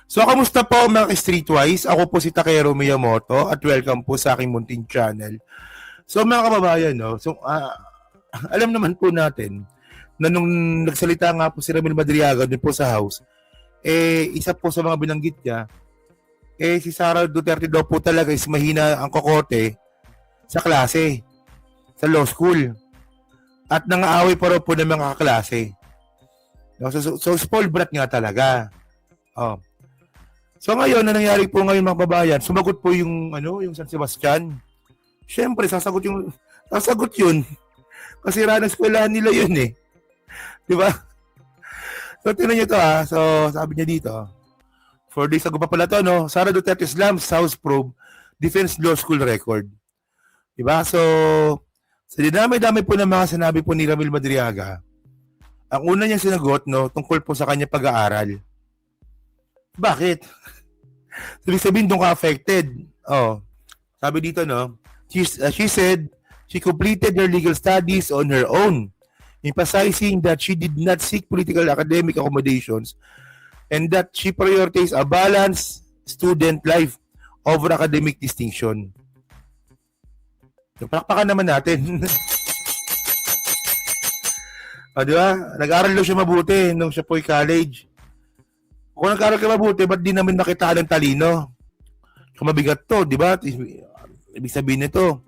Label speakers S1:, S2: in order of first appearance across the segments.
S1: So, kamusta po mga streetwise? Ako po si Takero Miyamoto at welcome po sa aking munting channel. So, mga kababayan, no? So, alam naman po natin na nung nagsalita nga po si Ramil Madriaga dun po sa house, isa po sa mga binanggit niya, si Sara Duterte daw po talaga is mahina ang kokote sa klase, sa law school. At nangaaway pa raw po ng mga kaklase. No? So spoiled brat nga talaga. Oh. So ngayon, na nangyari po ngayon mga babayan, sumagot po yung San Sebastian. Siyempre, sasagot yun. Kasi ranang eskwelahan nila yun eh. Di ba? So tinan niyo to ha. So sabi niya dito, for this sagot pa pala to, no? Sara Duterte slams House probe Defense Law School record. Di ba? So sa dinami-dami po ng mga sinabi po ni Ramil Madriaga, ang una niyang sinagot, no, tungkol po sa kanya pag-aaral. Bakit? Sabi sabihin doon ka affected. Oh, sabi dito, no, she said she completed her legal studies on her own, emphasizing that she did not seek political academic accommodations and that she prioritized a balanced student life over academic distinction. Palakpakan naman natin. Di ba? Nag-aaral daw siya mabuti nung siya po'y college. Kung nag-aaral ka mabuti, ba't di namin nakita ng talino? Kung mabigat to, di ba? Ibig sabihin nito,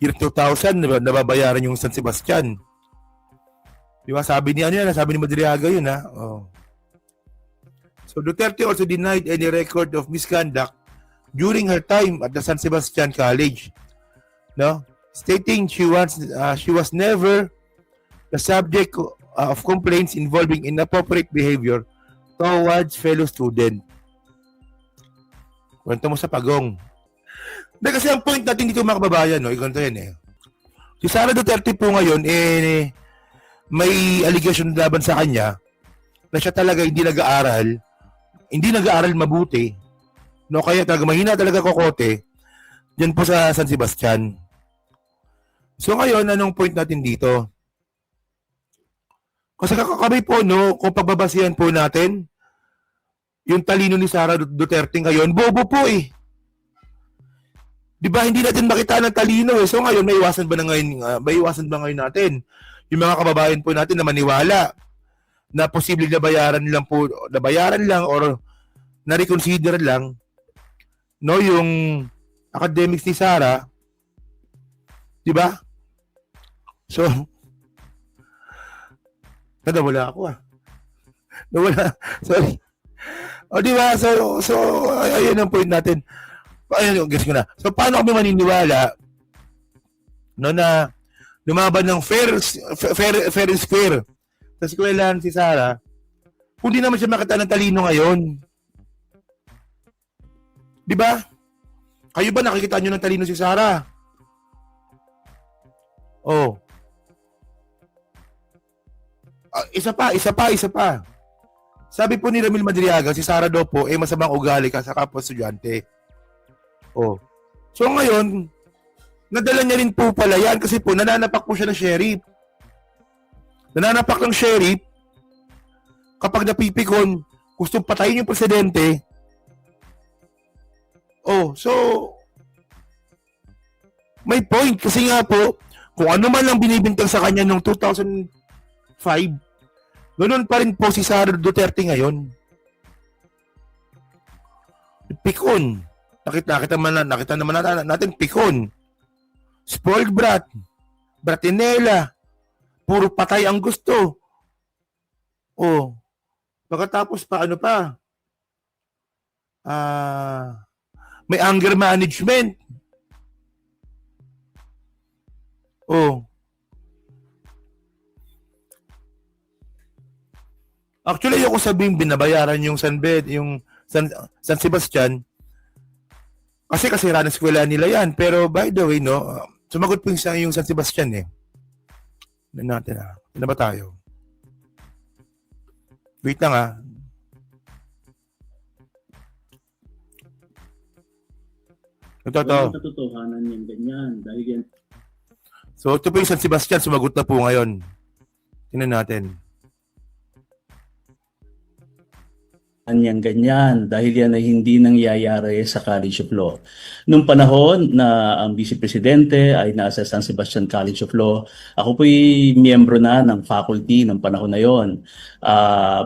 S1: year 2000, nababayaran yung San Sebastian. Di ba? Sabi ni Madriaga yun, ha? Oh. So, Duterte also denied any record of misconduct during her time at the San Sebastian College. No? Stating she was never the subject of complaints involving inappropriate behavior towards fellow student. Kwento mo sa pagong. Kasi ang point natin dito mga kababayan, no, iganto yan eh. Si Sara Duterte po ngayon, may allegation laban sa kanya na siya talaga hindi nag-aaral mabuti, no, kaya talaga mahina talaga kokote dyan po sa San Sebastian. So ngayon, anong point natin dito? Kasi kami po, no, kung pagbabasihan po natin, yung talino ni Sara Duterte ngayon, bobo po eh. Di ba, hindi natin makita ng talino eh. So ngayon, may iwasan ba ngayon natin? Yung mga kababayan po natin na maniwala na posibleng nabayaran lang or na-reconsider lang, no, yung academics ni Sara. Di ba? So, nawala ako Nawala. Sorry. O di ba? So ayun ang point natin. Ayun, guess ko na. So paano kami maniniwala no na lumaban ng fair and square sa eskwelahan si Sara kung di naman siya makita ng talino ngayon? Di ba? Kayo ba nakikita nyo ng talino si Sara? Oh. Isa pa. Sabi po ni Ramil Madriaga, si Sara daw po, masamang ugali ka sa kapwa estudyante. Oh. So ngayon, nadala niya rin po pala yan kasi po nananapak po siya ng sheriff. Nananapak ng sheriff kapag napipikon, gustong patayin yung presidente. Oh, so may point kasi nga po, kung ano man lang binibintang sa kanya noong 2005, ganoon pa rin po si Sara Duterte ngayon. Pikon. Nakita naman natin pikon. Spoiled brat. Bratinela. Puro patay ang gusto. Oh. Pagkatapos pa, ano pa? May anger management. Oh. Actually, yung sabihin binabayaran yung San Sebastian kasi kasira ng eskwela nila yan. Pero by the way, no, sumagot po yung San Sebastian eh. Ano natin Ano ba tayo? Wait lang Ito.
S2: Katotohanan yan, ganyan. Dahil yan.
S1: So, ito po yung San Sebastian, sumagot na po ngayon. Tingnan natin.
S2: niyang ganyan dahil yan ay hindi nangyayari sa College of Law. Nung panahon na ang Vice Presidente ay nasa San Sebastian College of Law, ako po'y miyembro na ng faculty ng panahon na yon.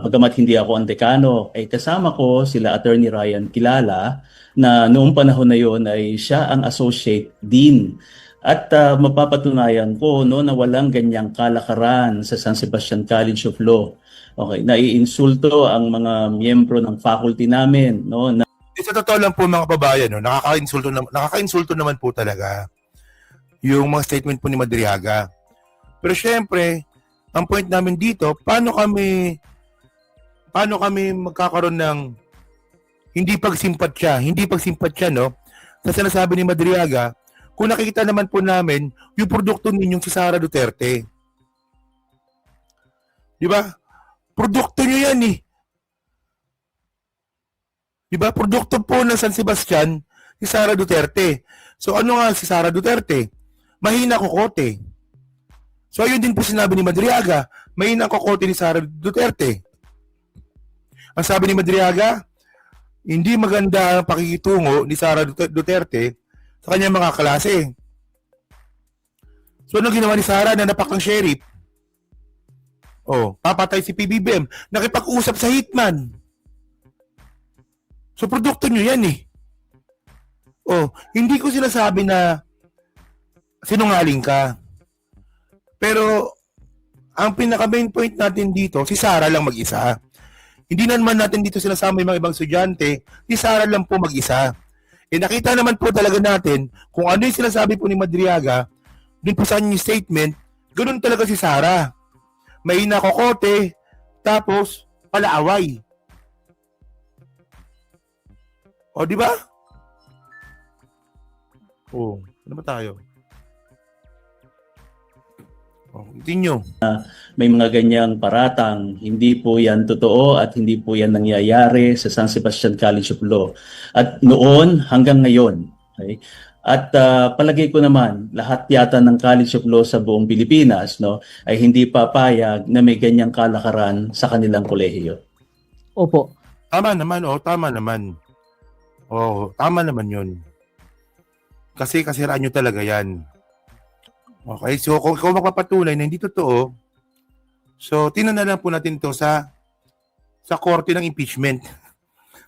S2: Bagamat hindi ako ang dekano, ay kasama ko sila Attorney Ryan Kilala na noong panahon na yon ay siya ang Associate Dean. At mapapatunayan ko no, na walang ganyang kalakaran sa San Sebastian College of Law. Okay, naiinsulto ang mga miyembro ng faculty namin, no, na
S1: Sa totoo lang po mga kababayan, no, nakaka-insulto naman po talaga yung mga statement po ni Madriaga. Pero syempre, ang point namin dito, paano kami magkakaroon ng hindi pagsimpatya, no? Sa sinasabi ni Madriaga, kung nakikita naman po namin yung produkto ninyong si Sara Duterte. Di ba? Produkto nyo yan eh. Di ba? Produkto po ng San Sebastian si Sara Duterte. So ano nga si Sara Duterte? Mahina kokote. So ayun din po sinabi ni Madriaga, mahina kokote ni Sara Duterte. Ang sabi ni Madriaga, hindi maganda ang pakikitungo ni Sara Duterte sa kanyang mga klase. So ano ginawa ni Sara na napak ng sheriff? Oh, papatay si PBBM. Nakipag-usap sa hitman. So produkto nyo yan eh. Oh, hindi ko sinasabi na sinungaling ka. Pero ang pinaka-main point natin dito, si Sara lang mag-isa. Hindi naman natin dito sinasama yung mga ibang estudyante, si Sara lang po mag-isa. Eh nakita naman po talaga natin kung ano yung sinasabi po ni Madriaga, dun po sa kanyang statement, ganoon talaga si Sara. May nakokote, tapos palaaway. O, di ba? O, ano ba tayo? O, continue.
S2: may mga ganyang paratang. Hindi po yan totoo at hindi po yan nangyayari sa San Sebastian College of Law. At noon hanggang ngayon. Okay? At palagay ko naman, lahat yata ng College of Law sa buong Pilipinas no, ay hindi papayag na may ganyang kalakaran sa kanilang kolehiyo.
S3: Opo.
S1: Tama naman, tama naman. Tama naman yun. Kasi kasiraan nyo talaga yan. Okay, so kung magpapatunay na hindi totoo, so tingnan na lang po natin to sa korte ng impeachment.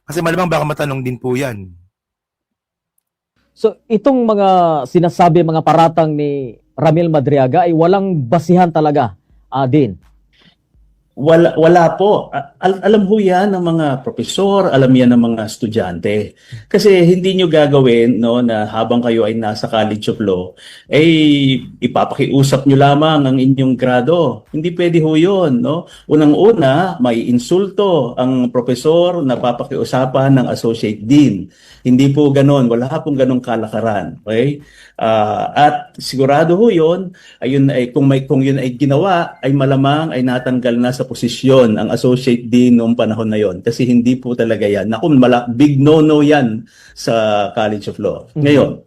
S1: Kasi malamang baka matanong din po yan.
S3: So itong mga sinasabi, mga paratang ni Ramil Madriaga ay walang basihan talaga, din.
S2: Wala po. Alam ho yan ng mga profesor, alam yan ng mga estudyante. Kasi hindi nyo gagawin no, na habang kayo ay nasa College of Law, ay ipapakiusap nyo lamang ang inyong grado. Hindi pwede ho yun. No? Unang-una, may insulto ang profesor na papakiusapan ng Associate Dean. Hindi po ganon. Wala pong ganong kalakaran. Okay? At sigurado ho yun, ayun ay, kung yun ay ginawa, ay malamang ay natanggal na sa posisyon ang Associate Dean noong panahon na yon kasi hindi po talaga yan. Naku, big no-no yan sa College of Law. Ngayon,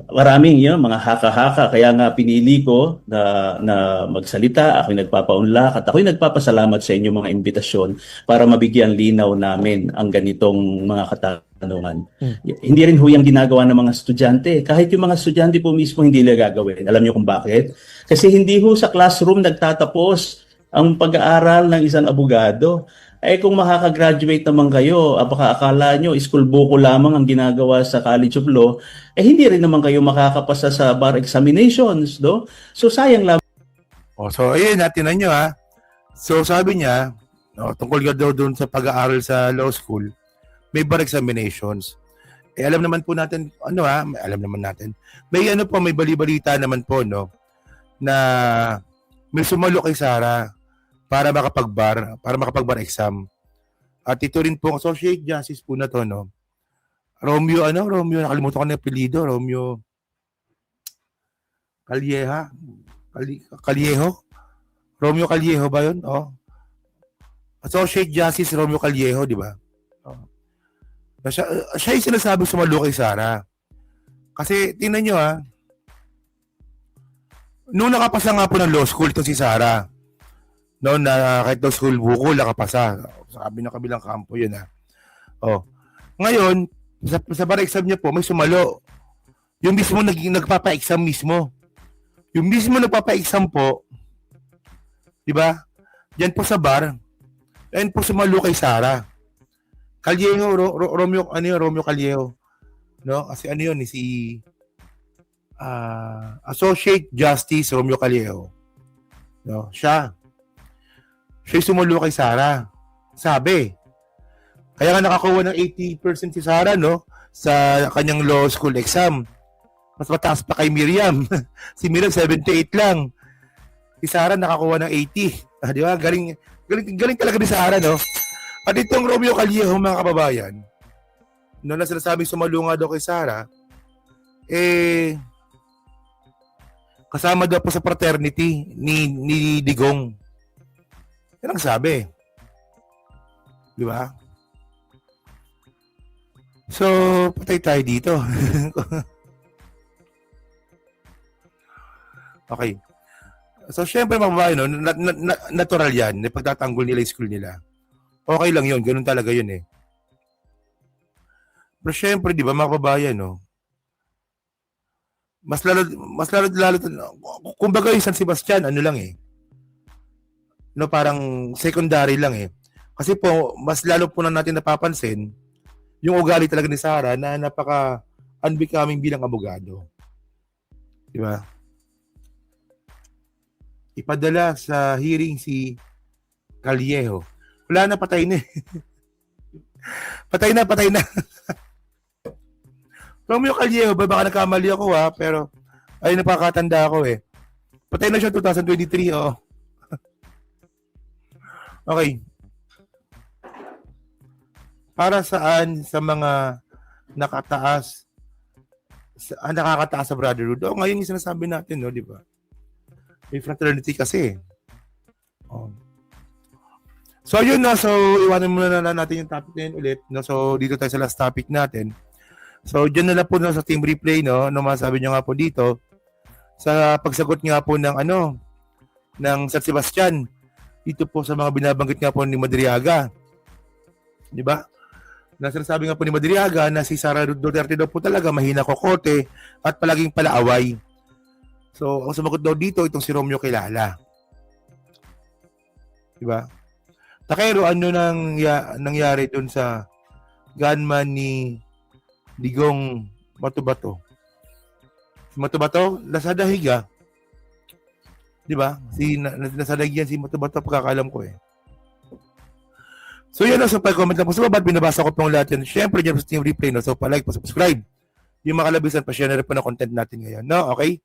S2: maraming mga haka-haka kaya nga pinili ko na magsalita. Ako'y nagpapaunlak at ako'y nagpapasalamat sa inyo mga imbitasyon para mabigyan linaw namin ang ganitong mga katanungan. Hindi rin ho yung ginagawa ng mga estudyante. Kahit yung mga estudyante po mismo hindi nila gagawin. Alam niyo kung bakit? Kasi hindi ho sa classroom nagtatapos ang pag-aaral ng isang abogado. Eh kung makaka-graduate naman kayo, baka akala nyo school buko lamang ang ginagawa sa College of Law, hindi rin naman kayo makakapasa sa bar examinations, no? So sayang lang.
S1: So ayun, natin nyo ha. So sabi niya, tungkol daw doon sa pag-aaral sa law school, may bar examinations. Alam naman po natin, alam naman natin. May may bali-balita naman po, no, na may sumalo kay Sara para makapag-bar exam. At ito rin po, Associate Justice po na to, no? Romeo, nakalimutan ko na yung apelido, Romeo Callejo? Romeo Callejo ba yun? Associate Justice Romeo Callejo, di ba? Siya yung sinasabi sumalo kay Sara. Kasi, tingnan nyo nung nakapasa nga po ng law school ito si Sara, no, na kahit daw school buko, nakapasa. Sabi ng kabilang kampo yun, ha. Oh. Ngayon, sa bar exam niya po, may sumalo. Yung mismo nagpapa-exam mismo. Yung mismo nagpapa-exam po, di ba? Diyan po sa bar, ayun po sumalo kay Sara. Callejo, Romeo, ano yun, Romeo Callejo. No? Kasi ano yun, si Associate Justice Romeo Callejo. No? Siya sumalo kay Sara. Sabi, kaya nga nakakuha ng 80% si Sara, no? Sa kanyang law school exam. Mas mataas pa kay Miriam. Si Miriam 78 lang. Si Sara nakakuha ng 80. Di ba? Galing talaga ni Sara, no? At itong Romeo Callejo, mga kababayan, no, na sinasabing sumalo nga daw kay Sara, kasama daw po sa fraternity ni Digong. Yan ang sabi. Di ba? So, patay tayo dito. Okay. So, syempre mga babae, no, natural yan. Pagtatanggol nila yung school nila. Okay lang yun. Ganun talaga yun eh. Pero syempre, di ba, mga babae, no, mas lalo, kumbaga yung San Sebastian, ano lang eh. No, parang secondary lang eh. Kasi po, mas lalo po na natin napapansin yung ugali talaga ni Sara na napaka unbecoming bilang abogado. Di ba? Ipadala sa hearing si Callejo. Wala na, patay na. patay na. Romeo Callejo, baka nagkamali ako ha, pero ay napakatanda ako eh. Patay na siya 2023, oo. Okay. Para saan sa mga nakakataas sa brotherhood? O, ngayon yung sinasabi natin, no, di ba? May fraternity kasi. Oh. So, yun na. So, iwanan muna na natin yung topic na yun ulit. No? So, dito tayo sa last topic natin. So, dyan na lang po no, sa team replay, no? No, masabi nyo nga po dito. Sa pagsagot nga po ng ng San Sebastian. Dito po sa mga binabanggit nga po ni Madriaga. Di ba? Na sinasabi nga po ni Madriaga na si Sara Duterte daw po talaga mahina kokote at palaging palaaway. So, ang sumagot daw dito, itong si Romeo Kilala. Diba? Takero, ano nangyari dun sa gunman ni Digong Bato-Bato? Si Bato-Bato, nasa dahiga. Diba? Nasa dahiga si Bato-Bato, pagkakalam ko eh. So, yun na. So, pag-comment lang po sa baba, binabasa ko pong lahat yan. Siyempre, dyan sa team replay, no? So, pa-like, pa-subscribe. Yung makalabisan, pa-share na rin po na content natin ngayon. No? Okay?